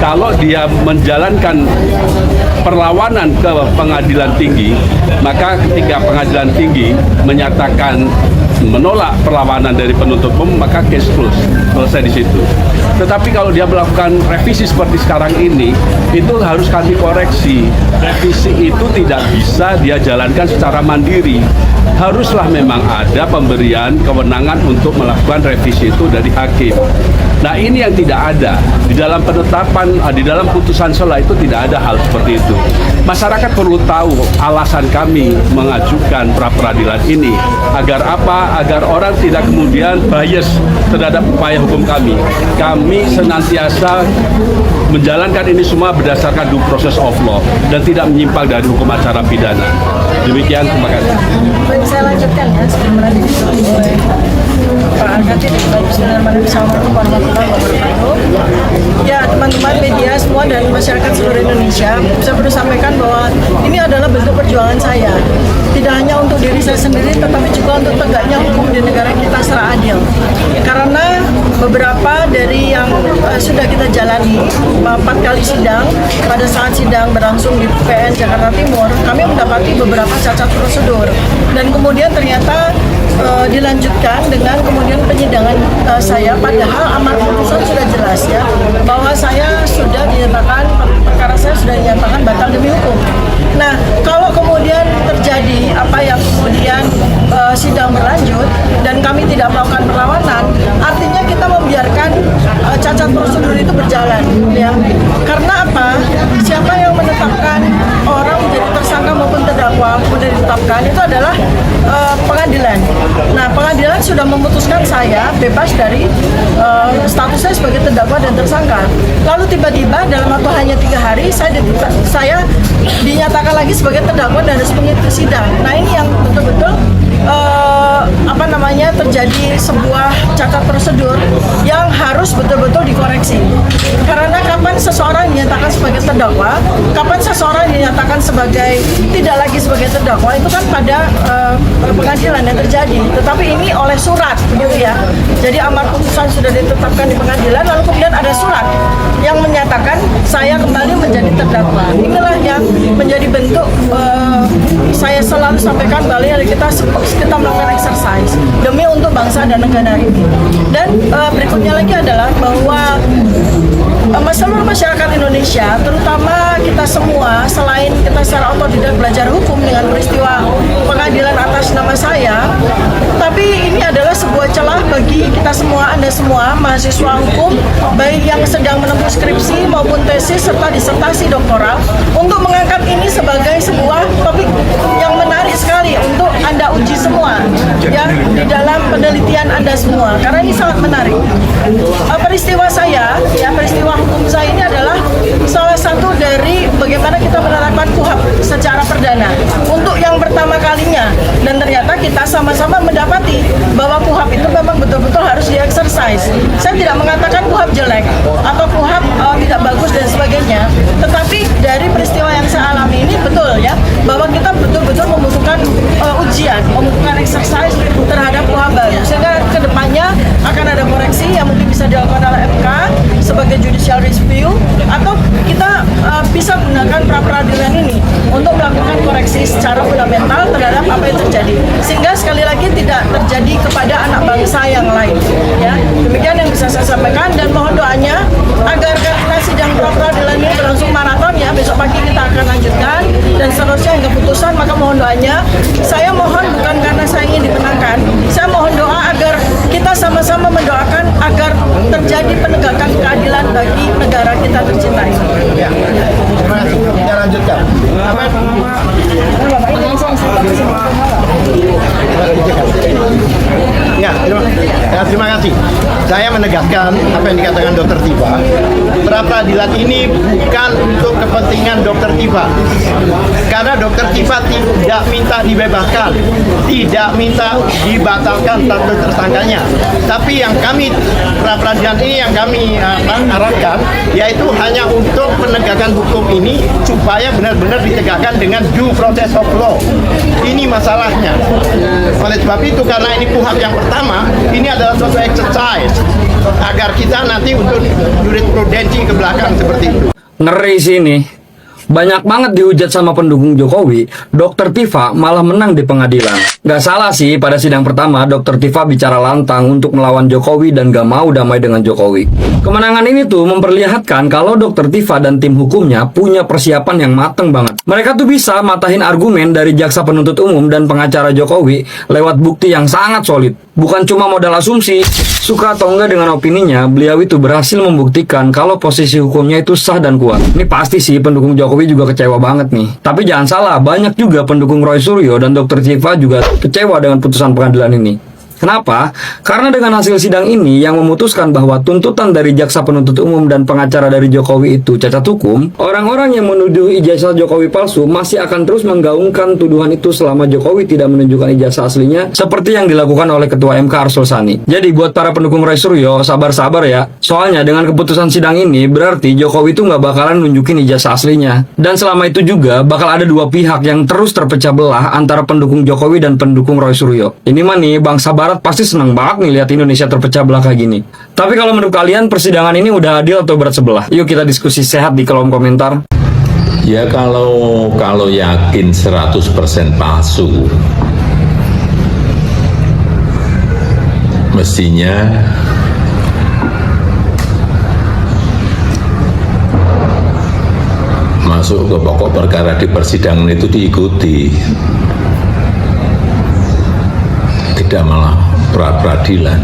kalau dia menjalankan perlawanan ke pengadilan tinggi, maka ketika pengadilan tinggi menyatakan menolak perlawanan dari penuntut umum, maka case close, selesai di situ. Tetapi kalau dia melakukan revisi seperti sekarang ini, itu harus kami koreksi. Revisi itu tidak bisa dia jalankan secara mandiri. Haruslah memang ada pemberian kewenangan untuk melakukan revisi itu dari hakim. Nah, ini yang tidak ada. Di dalam penetapan, di dalam putusan sela itu tidak ada hal seperti itu. Masyarakat perlu tahu alasan kami mengajukan pra-peradilan ini. Agar apa? Agar orang tidak kemudian bias terhadap upaya hukum kami. Kami senantiasa menjalankan ini semua berdasarkan due process of law dan tidak menyimpang dari hukum acara pidana. Demikian, terima kasih. Baik, saya lanjutkan ya, sebelum nanti ditutup oleh Pak Al-Khatib. Assalamualaikum warahmatullahi wabarakatuh. Ya, teman-teman media semua dan masyarakat seluruh Indonesia, saya perlu sampaikan bahwa ini adalah bentuk perjuangan saya. Tidak hanya untuk diri saya sendiri, tetapi juga untuk tegaknya hukum di negara kita secara adil. Karena beberapa dari yang sudah kita jalani 4 kali sidang, pada saat sidang berlangsung di PN Jakarta Timur, kami mendapati beberapa cacat prosedur dan kemudian ternyata dilanjutkan dengan kemudian penyidangan saya, padahal amar putusan sudah jelas ya bahwa saya sudah dinyatakan, perkara saya sudah dinyatakan batal demi hukum. Nah, kalau kemudian terjadi apa yang kemudian sidang berlanjut dan kami tidak melakukan perlawanan, artinya kita membiarkan cacat prosedur itu berjalan ya. Karena apa? Siapa yang menetapkan orang menjadi tersangka maupun terdakwa kemudian ditetapkan itu adalah pengadilan. Nah, pengadilan sudah memutuskan saya bebas dari status saya sebagai terdakwa dan tersangka. Lalu tiba-tiba dalam waktu hanya 3 hari saya dinyatakan lagi sebagai terdakwa dan harus mengikuti sidang. Nah, ini yang betul-betul terjadi sebuah cacat prosedur yang harus betul-betul dikoreksi. Karena kapan seseorang dinyatakan sebagai terdakwa, kapan seseorang dinyatakan sebagai tidak lagi sebagai terdakwa, itu kan pada pengadilan yang terjadi. Tetapi ini oleh surat, begitu ya. Jadi amar putusan sudah ditetapkan di pengadilan, lalu kemudian ada surat yang menyatakan saya kembali menjadi terdakwa. Inilah yang menjadi bentuk saya selalu sampaikan bahwa kita melakukan exercise demi untuk bangsa dan negara ini. Dan berikutnya lagi adalah bahwa seluruh masyarakat Indonesia, terutama kita semua, selain kita secara otodidak belajar hukum dengan peristiwa pengadilan atas nama saya, tapi ini adalah sebuah celah bagi kita semua, Anda semua, mahasiswa hukum, baik yang sedang menempuh skripsi maupun tesis serta disertasi doktoral, untuk mengangkat ini sebagai sebuah topik yang menarik sekali untuk Anda uji semua, ya, di dalam penelitian Anda semua, karena ini sangat menarik. Peristiwa saya, ya, peristiwa hukum saya ini adalah salah satu dari bagaimana kita menerapkan KUHAP secara perdana untuk yang pertama kalinya, dan ternyata kita sama-sama mendapati bahwa KUHAP itu memang betul-betul harus di-exercise. Saya tidak mengatakan KUHAP jelek atau KUHAP tidak bagus dan sebagainya, tetapi dari peristiwa yang saya alami ini betul ya, bahwa kita betul-betul membutuhkan ujian, membutuhkan exercise terhadap KUHAP baru, sehingga kedepannya akan ada koreksi yang mungkin bisa dilakukan oleh MK sebagai judicial review, atau kita bisa menggunakan pra-peradilan ini untuk melakukan koreksi secara fundamental terhadap apa yang terjadi, sehingga sekali lagi tidak terjadi kepada anak bangsa yang lain, ya. Demikian yang bisa saya sampaikan, dan mohon doanya agar karena sidang pra-peradilan ini berlangsung maraton ya, besok pagi kita akan lanjutkan dan seterusnya hingga putusan. Maka mohon doanya, saya mohon bukan karena saya ingin dimenangkan, saya mohon doa agar kita sama-sama mendoakan agar terjadi penegakan keadilan bagi negara kita tercinta ini. Ya, terima kasih. Kita lanjutkan. Terima kasih. Saya menegaskan apa yang dikatakan Dr. Tifa. Pra-peradilan ini bukan untuk kepentingan Dr. Tifa. Karena Dr. Tifa tidak minta dibebaskan, tidak minta dibatalkan status tersangkanya. Tapi yang kami, pra-peradilan ini yang kami arahkan, yaitu hanya untuk penegakan hukum ini supaya benar-benar ditegakkan dengan due process of law. Ini masalahnya. Oleh sebab itu, karena ini KUHAP yang pertama, ini adalah suatu exercise agar kita nanti untuk jurisprudensi ke belakang seperti itu. Ngeri sih ini. Banyak banget dihujat sama pendukung Jokowi, Dr. Tifa malah menang di pengadilan. Gak salah sih, pada sidang pertama Dr. Tifa bicara lantang untuk melawan Jokowi dan gak mau damai dengan Jokowi. Kemenangan ini tuh memperlihatkan kalau Dr. Tifa dan tim hukumnya punya persiapan yang mateng banget. Mereka tuh bisa matahin argumen dari jaksa penuntut umum dan pengacara Jokowi lewat bukti yang sangat solid. Bukan cuma modal asumsi. Suka atau enggak dengan opininya, beliau itu berhasil membuktikan kalau posisi hukumnya itu sah dan kuat. Ini pasti sih pendukung Jokowi juga kecewa banget nih. Tapi jangan salah, banyak juga pendukung Roy Suryo dan Dr. Tifa juga kecewa dengan putusan pengadilan ini. Kenapa? Karena dengan hasil sidang ini yang memutuskan bahwa tuntutan dari jaksa penuntut umum dan pengacara dari Jokowi itu cacat hukum, orang-orang yang menuduh ijazah Jokowi palsu masih akan terus menggaungkan tuduhan itu selama Jokowi tidak menunjukkan ijazah aslinya seperti yang dilakukan oleh Ketua MK Arsul Sani. Jadi buat para pendukung Roy Suryo, sabar-sabar ya. Soalnya dengan keputusan sidang ini berarti Jokowi itu nggak bakalan nunjukin ijazah aslinya. Dan selama itu juga bakal ada dua pihak yang terus terpecah belah antara pendukung Jokowi dan pendukung Roy Suryo. Ini mah nih bangsa Barat pasti senang banget nih lihat Indonesia terpecah belah kayak gini. Tapi kalau menurut kalian persidangan ini udah adil atau berat sebelah? Yuk kita diskusi sehat di kolom komentar. Ya kalau yakin 100% palsu, mestinya masuk ke pokok perkara di persidangan itu diikuti, tidak malah pra-peradilan.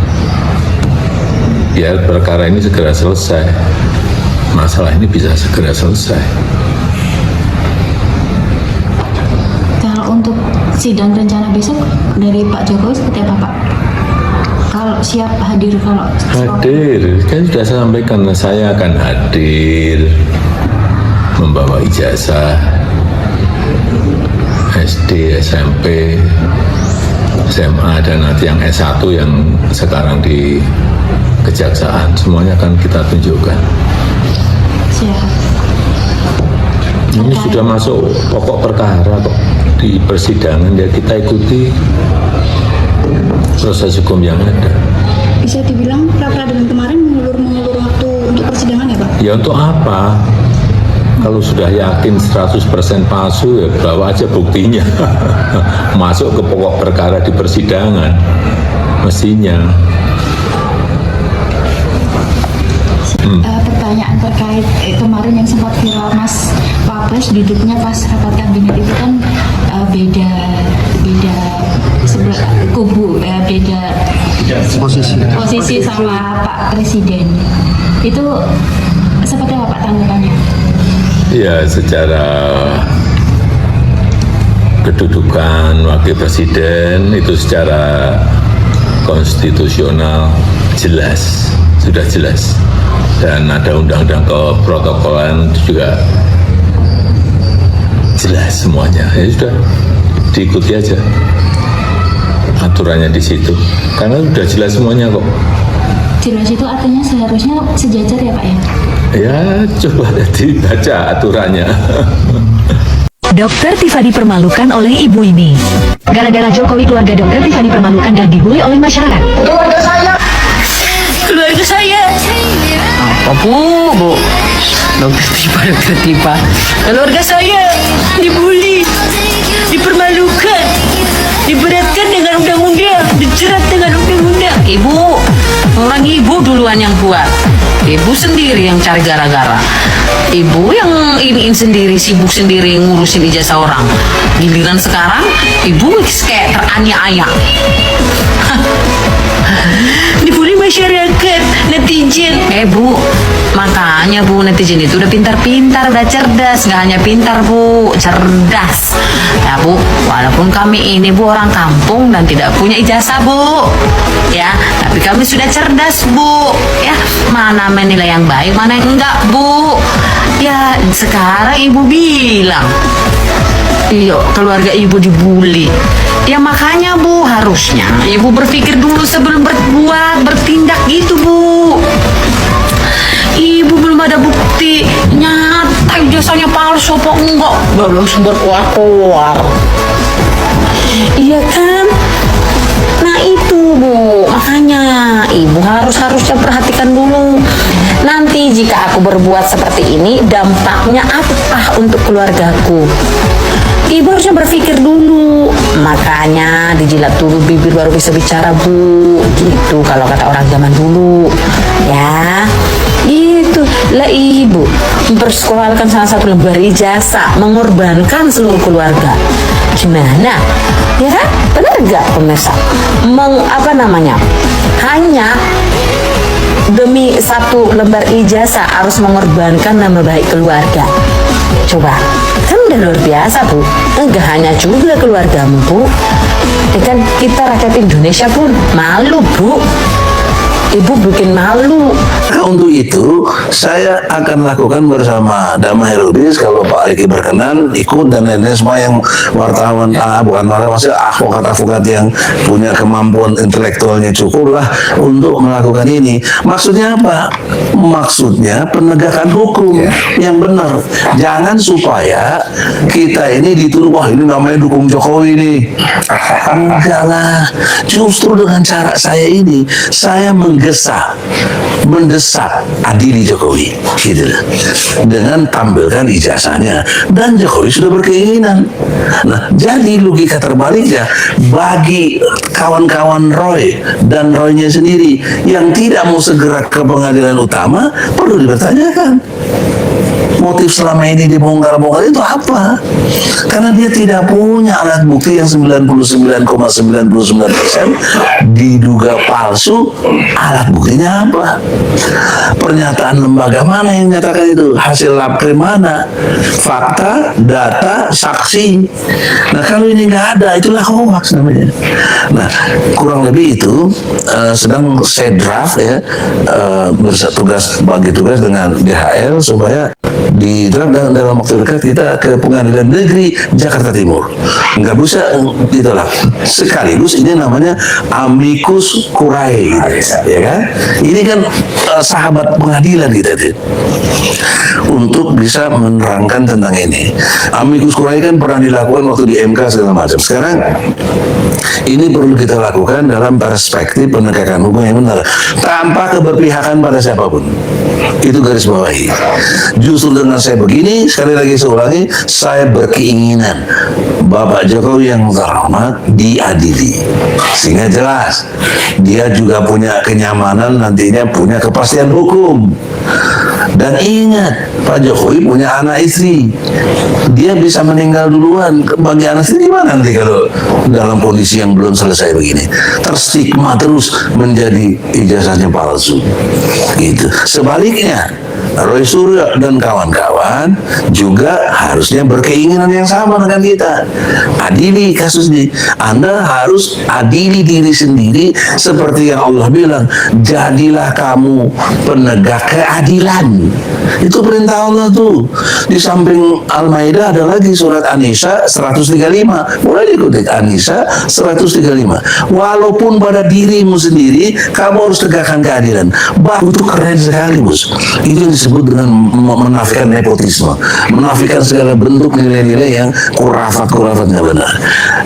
Biar perkara ini segera selesai, masalah ini bisa segera selesai. Kalau untuk sidang rencana besok dari Pak Jokowi seperti apa Pak? Kalau siap hadir, kalau Hadir, kan sudah saya sampaikan, saya akan hadir membawa ijazah SD, SMP, SMA, dan nanti yang S1 yang sekarang di Kejaksaan, semuanya akan kita tunjukkan. siap. Ini sudah masuk pokok perkara kok di persidangan, ya kita ikuti proses hukum yang ada. Bisa dibilang pra-peradilan kemarin mengulur waktu untuk persidangan ya Pak? Ya untuk apa? Kalau sudah yakin 100% palsu, ya bawa aja buktinya. Masuk ke pokok perkara di persidangan, mestinya. Pertanyaan terkait kemarin yang sempat viral Mas Wapres duduknya pas rapat kabinet itu kan beda sebelah kubu, beda posisi sama Pak Presiden. Itu seperti apa Pak tanggapannya? Ya secara kedudukan wakil presiden itu secara konstitusional jelas, sudah jelas. Dan ada undang-undang keprotokolan juga jelas semuanya. Ya sudah, diikuti aja aturannya di situ. Karena sudah jelas semuanya kok. Jelas itu artinya seharusnya sejajar ya Pak ya? Ya coba dibaca aturannya. Dokter Tifa dipermalukan oleh ibu ini. Gara-gara Jokowi, keluarga Dokter Tifa dipermalukan dan dibully oleh masyarakat. Keluarga saya. Apa bu? Dokter Tifa. Keluarga saya dibully, dipermalukan, diberatkan dengan undang-undang, dijerat dengan undang-undang. Ibu, orang ibu duluan yang buat. Ibu sendiri yang cari gara-gara. Ibu yang iniin sendiri, sibuk sendiri ngurusin ijazah orang. Giliran sekarang, ibu kayak teraniaya. Dibully masyarakat, netizen. Bu, makanya bu, netizen itu udah pintar-pintar, udah cerdas. Nggak hanya pintar bu, cerdas. Ya bu, walaupun kami ini bu orang kampung dan tidak punya ijazah bu, ya, tapi kami sudah cerdas bu. Ya, mana menilai yang baik, mana yang enggak bu. Ya, sekarang ibu bilang, iya, keluarga ibu dibully. Ya makanya bu, harusnya ibu berpikir dulu sebelum bertindak gitu bu. Ibu belum ada bukti nyata ijazahnya palsu apa enggak, belum sumber keluar. Iya kan? Nah itu bu, makanya ibu harusnya perhatikan dulu. Nanti jika aku berbuat seperti ini, dampaknya apa untuk keluargaku? Ibu harusnya berpikir dulu, makanya dijilat dulu bibir baru bisa bicara, Bu. Gitu kalau kata orang zaman dulu, ya. Itu lah ibu mempersekolahkan salah satu lembar ijazah, mengorbankan seluruh keluarga. Gimana? Ya kan? Benar gak pemirsa? Hanya demi satu lembar ijazah harus mengorbankan nama baik keluarga. Coba, kan udah luar biasa, Bu. Enggak hanya juga keluargamu, Bu. Ya kan kita rakyat Indonesia pun malu, Bu. Ibu bikin malu. Nah, untuk itu saya akan lakukan bersama Damai Lubis kalau Pak Riki berkenan ikut dan lain-lain semua yang wartawan, bukan wartawan, maksudnya advokat-advokat yang punya kemampuan intelektualnya cukup lah untuk melakukan ini. Maksudnya apa? Maksudnya penegakan hukum yang benar. Jangan supaya kita ini dituduh, wah ini namanya dukung Jokowi nih. Enggak lah. Justru dengan cara saya ini, saya mendesak adili Jokowi gitu loh, dengan tampilkan ijazahnya, dan Jokowi sudah berkeinginan. Nah, jadi logika terbaliknya bagi kawan-kawan Roy dan Roynya sendiri yang tidak mau segera ke pengadilan utama, perlu dipertanyakan motif selama ini dibongkar-bongkar itu apa? Karena dia tidak punya alat bukti yang 99,99% diduga palsu. Alat buktinya apa? Pernyataan lembaga mana yang menyatakan itu? Hasil labkrim mana? Fakta, data, saksi. Nah, kalau ini nggak ada, itulah hoax namanya. Nah, kurang lebih itu sedang saya draft ya, bagi tugas dengan DHL supaya di dalam waktu dekat kita ke Pengadilan Negeri Jakarta Timur. Nggak bisa ditolak. Sekaligus ini namanya amicus curiae, ya kan? Ini kan sahabat pengadilan kita itu, untuk bisa menerangkan tentang ini. Amicus curiae kan pernah dilakukan waktu di MK segala macam. Sekarang ini perlu kita lakukan dalam perspektif penegakan hukum yang benar, tanpa keberpihakan pada siapapun. Itu garis bawahi. Justru dengan saya begini, sekali lagi saya ulangi, saya berkeinginan Bapak Jokowi yang terhormat diadili, sehingga jelas dia juga punya kenyamanan, nantinya punya kepastian hukum. Dan ingat, Pak Jokowi punya anak istri, dia bisa meninggal duluan. Bagi anak istri gimana nanti kalau dalam kondisi yang belum selesai begini, terstigma terus menjadi ijazahnya palsu gitu. Sebaliknya, Roy Suryo dan kawan-kawan juga harusnya berkeinginan yang sama dengan kita. Adili kasus ini. Anda harus adili diri sendiri seperti yang Allah bilang, jadilah kamu penegak keadilan. Itu perintah Allah tuh. Di samping Al-Maidah ada lagi surat An-Nisa 135. Mulai dikutip An-Nisa 135. Walaupun pada dirimu sendiri kamu harus tegakkan keadilan. Itu keren sekali, Bos. Itu yang disebut dengan menafikan nepotisme, menafikan segala bentuk nilai-nilai yang kurafat-kurafat nggak benar.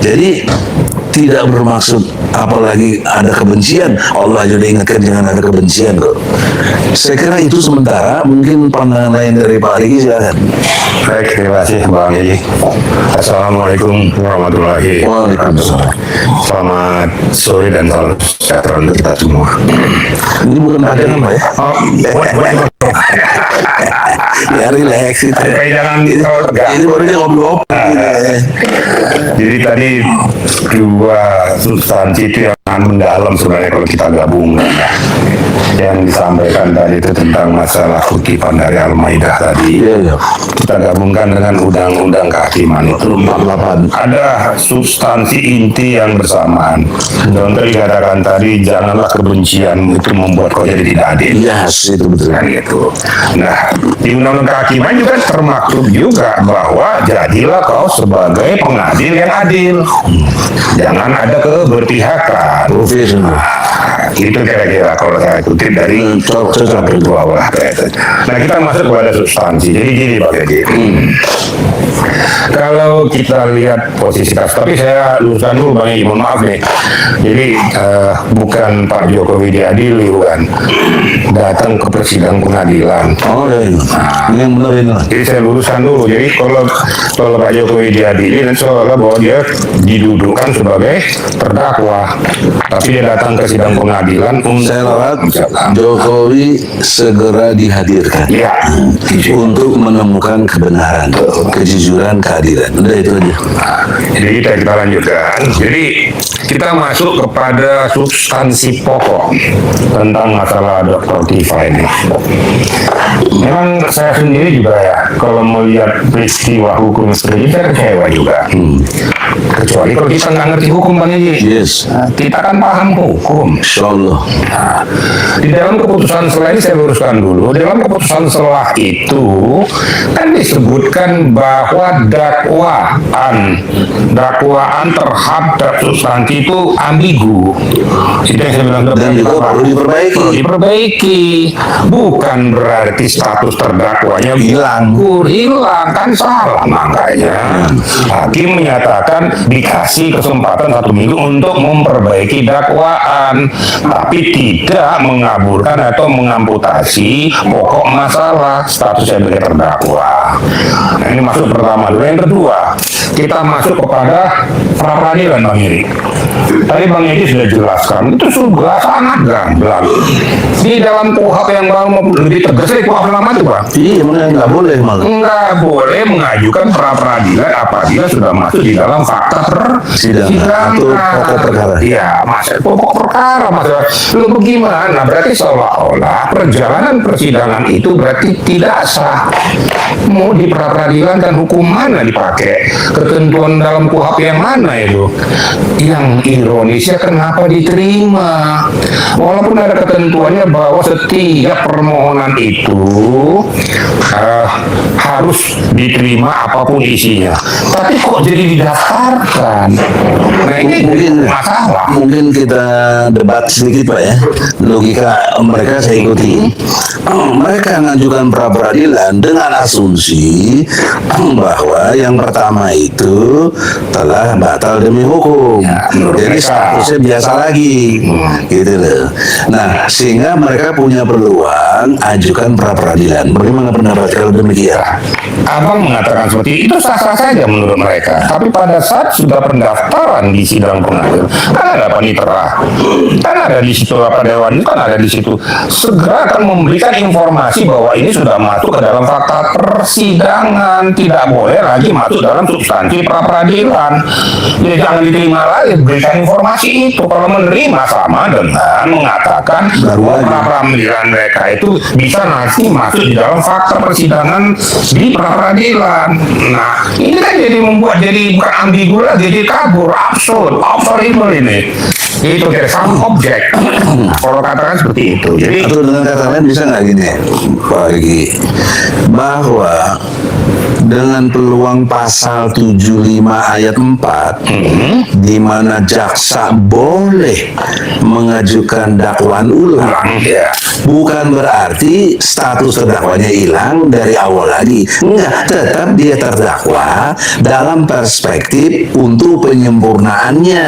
Jadi tidak bermaksud apalagi ada kebencian. Allah juga ingatkan jangan ada kebencian kok. Saya kira itu sementara. Mungkin pandangan lain dari Pak Riki, silakan. Baik, terima kasih Bang Yegi. Assalamualaikum warahmatullahi wabarakatuh. Selamat sore dan salam sejahtera untuk kita semua. Ini bukan pakai nama ya? Ya relax itu. Jangan tegang. Ini baru dia ngobrol-ngobrol. Jadi tadi dua substansi itu yang mendalam sebenarnya kalau kita gabungkan. Yang disampaikan tadi itu tentang masalah kutipan dari Al-Maidah tadi. Kita gabungkan dengan Undang-Undang Kehakiman itu 48. Ada substansi inti yang bersamaan. Contoh dikatakan tadi, janganlah kebencian itu membuat kau jadi tidak adil. Yes, itu betul. Kan gitu. Nah, di Undang-Undang Kehakiman juga termaktub juga bahwa jadilah kau sebagai pengadil yang adil. Jangan ada keberpihakan. Itu kira-kira kalau saya kutip dari bawah. Nah, kita masuk kepada substansi. Jadi gini Pak Yedi. Kalau kita lihat posisi kasus, tapi saya luruskan dulu Bang Yedi, mohon maaf nih. Jadi bukan Pak Jokowi diadili, bukan. Datang ke persidangan pengadilan. Oh, ini yang benar ini. Jadi saya luruskan dulu. Jadi kalau Pak Jokowi diadili, dan seolah bahwa dia didudukkan sebagai terdakwa, tapi dia datang ke sidang pengadilan untuk Saya lewat Jokowi segera dihadirkan untuk menemukan kebenaran, kejujuran, keadilan. Udah itu aja. Jadi kita lanjutkan. Jadi kita masuk kepada substansi pokok tentang masalah Dr. Tifa ini. Memang saya sendiri juga ya, kalau melihat peristiwa hukum seperti ini, saya kecewa juga. Kecuali kalau kita nggak ngerti hukum Bang Haji. Yes. Kita kan paham hukum. Insya Allah. Nah, di dalam keputusan selah ini saya luruskan dulu. Dalam keputusan selah itu kan disebutkan bahwa dakwaan terhadap substansi itu ambigu. Itu yang saya bilang Dan juga perlu diperbaiki. Perlu diperbaiki. Bukan berarti status terdakwanya hilang kan salah. Makanya hakim menyatakan dikasih kesempatan 1 minggu untuk memperbaiki dakwaan, tapi tidak mengaburkan atau mengamputasi pokok masalah statusnya sebagai terdakwa. Nah, ini masuk pertama dulu. Yang kedua, kita masuk kepada pra peradilan Bang Yedi. Tadi Bang Yedi sudah jelaskan, itu sudah sangat gamblang. Di dalam KUHP yang mau lebih tegas dari KUHP lama itu Bang. Iya, nggak boleh malah. Nggak boleh mengajukan pra peradilan apabila sudah masuk di dalam fakta persidangan atau pokok perkara. Iya, pokok perkara masalah. Lu bagaimana? Berarti seolah-olah perjalanan persidangan itu berarti tidak sah. Mau di pra peradilan dan hukum mana dipakai? Ketentuan dalam KUHP yang mana itu? Yang ironisnya kenapa diterima? Walaupun ada ketentuannya bahwa setiap permohonan itu harus diterima apapun isinya. Tapi kok jadi didaftarkan? Nah, ini Mungkin masalah. Mungkin kita debat sedikit Pak ya. Logika mereka saya ikuti. Mereka mengajukan pra peradilan dengan asumsi bahwa yang pertama itu telah batal demi hukum. Jadi statusnya biasa lagi, gitu loh. Nah, sehingga mereka punya peluang ajukan pra peradilan. Bagaimana pendapat kalau demikian? Abang mengatakan seperti itu sah-sah saja menurut mereka. Tapi pada saat sudah pendaftaran di sidang pengadilan, kan ada panitera, kan ada di situ apa dewan, kan ada di situ. Segera akan memberikan informasi bahwa ini sudah masuk ke dalam fakta persidangan, tidak boleh lagi masuk dalam substansi pra peradilan. Jadi jangan diterima lagi, berikan informasi itu. Kalau menerima sama dengan mengatakan bahwa pra peradilan mereka itu bisa nanti masuk di dalam fakta persidangan di pra peradilan. Nah, ini kan jadi membuat jadi bukan ambigu lagi, jadi kabur, absurd ini. Itu kayak sama objek. Kalau katakan seperti itu. Jadi Atau dengan kata lain bisa nggak gini Pak Egy, bahwa dengan peluang pasal 75 ayat 4 di mana jaksa boleh mengajukan dakwaan ulang, bukan berarti status terdakwanya hilang dari awal lagi. Enggak, tetap dia terdakwa dalam perspektif untuk penyempurnaannya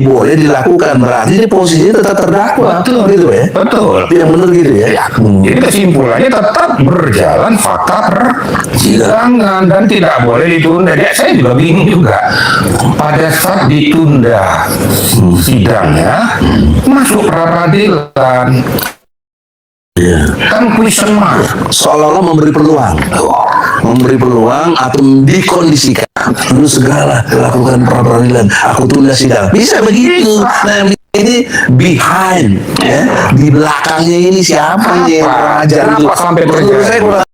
boleh dilakukan, berarti di posisi tetap terdakwa. Betul. Gitu ya. Betul. Yang benar gitu ya. Jadi kesimpulannya tetap berjalan fakta persidangan dan tidak boleh ditunda. Jadi saya juga bingung juga. Pada saat ditunda sidangnya, masuk pra peradilan. Kan question mark. Seolah-olah memberi peluang atau dikondisikan lu segala lakukan pra peradilan, aku tunda sidang, bisa begitu. Nah, ini behind ya, di belakangnya ini siapa yang ajar itu? Kenapa sampai berjalan? Saya kurang